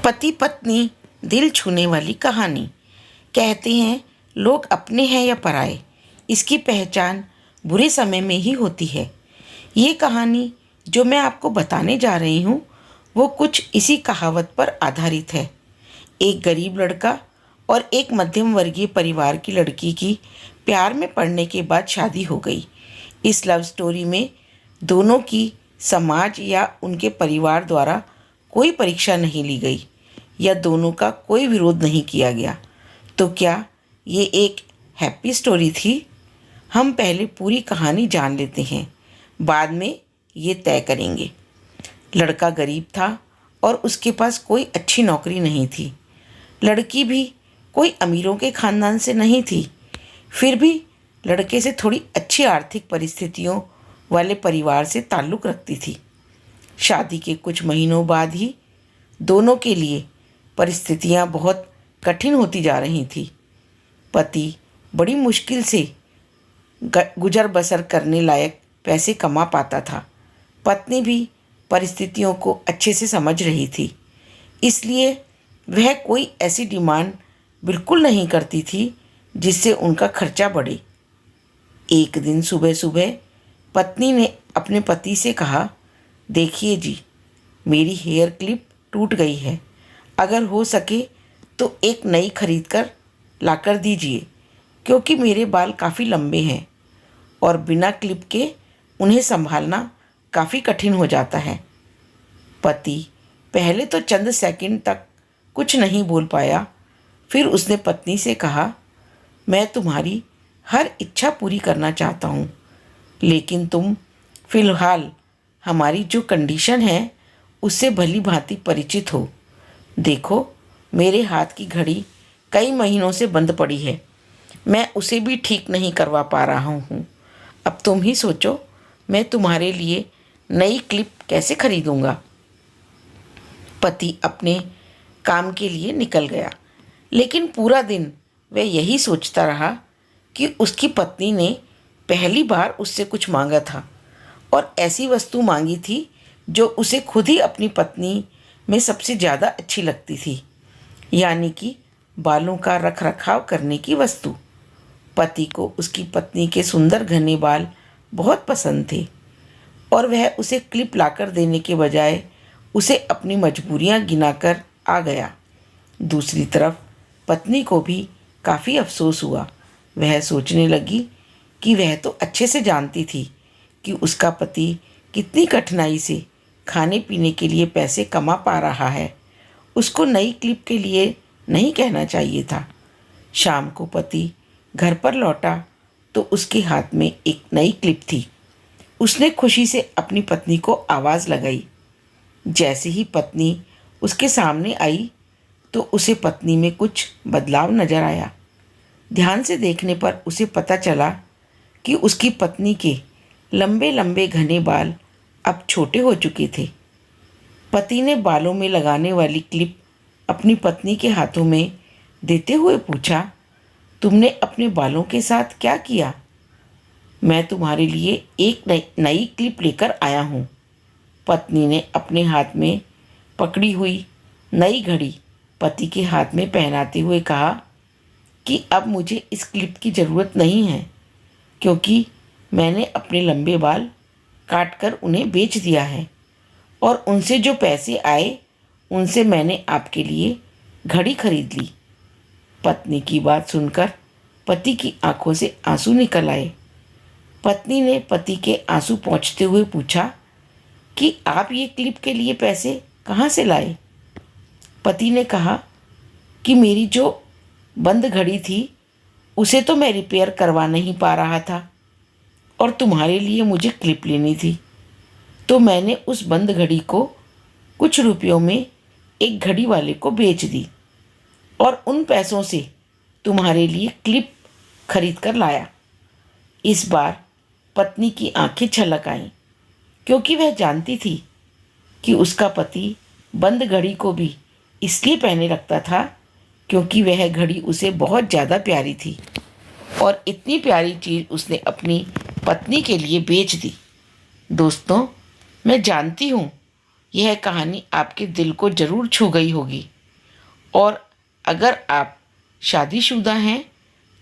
पति पत्नी दिल छूने वाली कहानी। कहते हैं लोग अपने हैं या पराए, इसकी पहचान बुरे समय में ही होती है। ये कहानी जो मैं आपको बताने जा रही हूँ वो कुछ इसी कहावत पर आधारित है। एक गरीब लड़का और एक मध्यम वर्गीय परिवार की लड़की की प्यार में पड़ने के बाद शादी हो गई। इस लव स्टोरी में दोनों की समाज या उनके परिवार द्वारा कोई परीक्षा नहीं ली गई या दोनों का कोई विरोध नहीं किया गया। तो क्या ये एक हैप्पी स्टोरी थी? हम पहले पूरी कहानी जान लेते हैं, बाद में ये तय करेंगे। लड़का गरीब था और उसके पास कोई अच्छी नौकरी नहीं थी। लड़की भी कोई अमीरों के ख़ानदान से नहीं थी, फिर भी लड़के से थोड़ी अच्छी आर्थिक परिस्थितियों वाले परिवार से ताल्लुक़ रखती थी। शादी के कुछ महीनों बाद ही दोनों के लिए परिस्थितियां बहुत कठिन होती जा रही थी। पति बड़ी मुश्किल से गुजर बसर करने लायक पैसे कमा पाता था। पत्नी भी परिस्थितियों को अच्छे से समझ रही थी, इसलिए वह कोई ऐसी डिमांड बिल्कुल नहीं करती थी जिससे उनका खर्चा बढ़े। एक दिन सुबह सुबह पत्नी ने अपने पति से कहा, देखिए जी, मेरी हेयर क्लिप टूट गई है, अगर हो सके तो एक नई खरीद कर लाकर दीजिए, क्योंकि मेरे बाल काफ़ी लंबे हैं और बिना क्लिप के उन्हें संभालना काफ़ी कठिन हो जाता है। पति पहले तो चंद सेकंड तक कुछ नहीं बोल पाया, फिर उसने पत्नी से कहा, मैं तुम्हारी हर इच्छा पूरी करना चाहता हूँ, लेकिन तुम फ़िलहाल हमारी जो कंडीशन है उससे भली भांति परिचित हो। देखो, मेरे हाथ की घड़ी कई महीनों से बंद पड़ी है, मैं उसे भी ठीक नहीं करवा पा रहा हूँ। अब तुम ही सोचो, मैं तुम्हारे लिए नई क्लिप कैसे खरीदूँगा। पति अपने काम के लिए निकल गया, लेकिन पूरा दिन वह यही सोचता रहा कि उसकी पत्नी ने पहली बार उससे कुछ मांगा था और ऐसी वस्तु मांगी थी जो उसे खुद ही अपनी पत्नी में सबसे ज़्यादा अच्छी लगती थी, यानी कि बालों का रख रखाव करने की वस्तु। पति को उसकी पत्नी के सुंदर घने बाल बहुत पसंद थे और वह उसे क्लिप लाकर देने के बजाय उसे अपनी मजबूरियां गिनाकर आ गया। दूसरी तरफ पत्नी को भी काफ़ी अफसोस हुआ। वह सोचने लगी कि वह तो अच्छे से जानती थी कि उसका पति कितनी कठिनाई से खाने पीने के लिए पैसे कमा पा रहा है। उसको नई क्लिप के लिए नहीं कहना चाहिए था। शाम को पति घर पर लौटा तो उसके हाथ में एक नई क्लिप थी। उसने खुशी से अपनी पत्नी को आवाज़ लगाई। जैसे ही पत्नी उसके सामने आई तो उसे पत्नी में कुछ बदलाव नज़र आया। ध्यान से देखने पर उसे पता चला कि उसकी पत्नी के लंबे लंबे घने बाल अब छोटे हो चुके थे। पति ने बालों में लगाने वाली क्लिप अपनी पत्नी के हाथों में देते हुए पूछा, तुमने अपने बालों के साथ क्या किया? मैं तुम्हारे लिए एक नई क्लिप लेकर आया हूँ। पत्नी ने अपने हाथ में पकड़ी हुई नई घड़ी पति के हाथ में पहनाते हुए कहा कि अब मुझे इस क्लिप की ज़रूरत नहीं है, क्योंकि मैंने अपने लंबे बाल काट कर उन्हें बेच दिया है और उनसे जो पैसे आए उनसे मैंने आपके लिए घड़ी खरीद ली। पत्नी की बात सुनकर पति की आंखों से आंसू निकल आए। पत्नी ने पति के आंसू पोंछते हुए पूछा कि आप ये क्लिप के लिए पैसे कहाँ से लाए? पति ने कहा कि मेरी जो बंद घड़ी थी उसे तो मैं रिपेयर करवा नहीं पा रहा था और तुम्हारे लिए मुझे क्लिप लेनी थी, तो मैंने उस बंद घड़ी को कुछ रुपयों में एक घड़ी वाले को बेच दी और उन पैसों से तुम्हारे लिए क्लिप खरीद कर लाया। इस बार पत्नी की आंखें छलक आईं, क्योंकि वह जानती थी कि उसका पति बंद घड़ी को भी इसलिए पहने रखता था क्योंकि वह घड़ी उसे बहुत ज़्यादा प्यारी थी और इतनी प्यारी चीज़ उसने अपनी पत्नी के लिए बेच दी। दोस्तों, मैं जानती हूँ यह कहानी आपके दिल को ज़रूर छू गई होगी। और अगर आप शादीशुदा हैं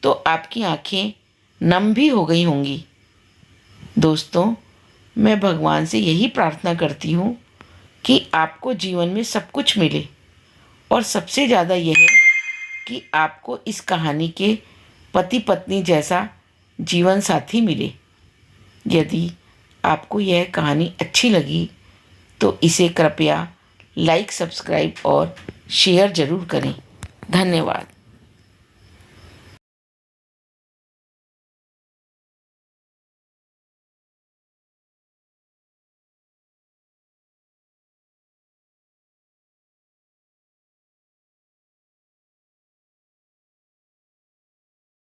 तो आपकी आंखें नम भी हो गई होंगी। दोस्तों, मैं भगवान से यही प्रार्थना करती हूँ कि आपको जीवन में सब कुछ मिले, और सबसे ज़्यादा यह है कि आपको इस कहानी के पति पत्नी जैसा जीवन साथी मिले। यदि आपको यह कहानी अच्छी लगी तो इसे कृपया लाइक, सब्सक्राइब और शेयर ज़रूर करें। धन्यवाद।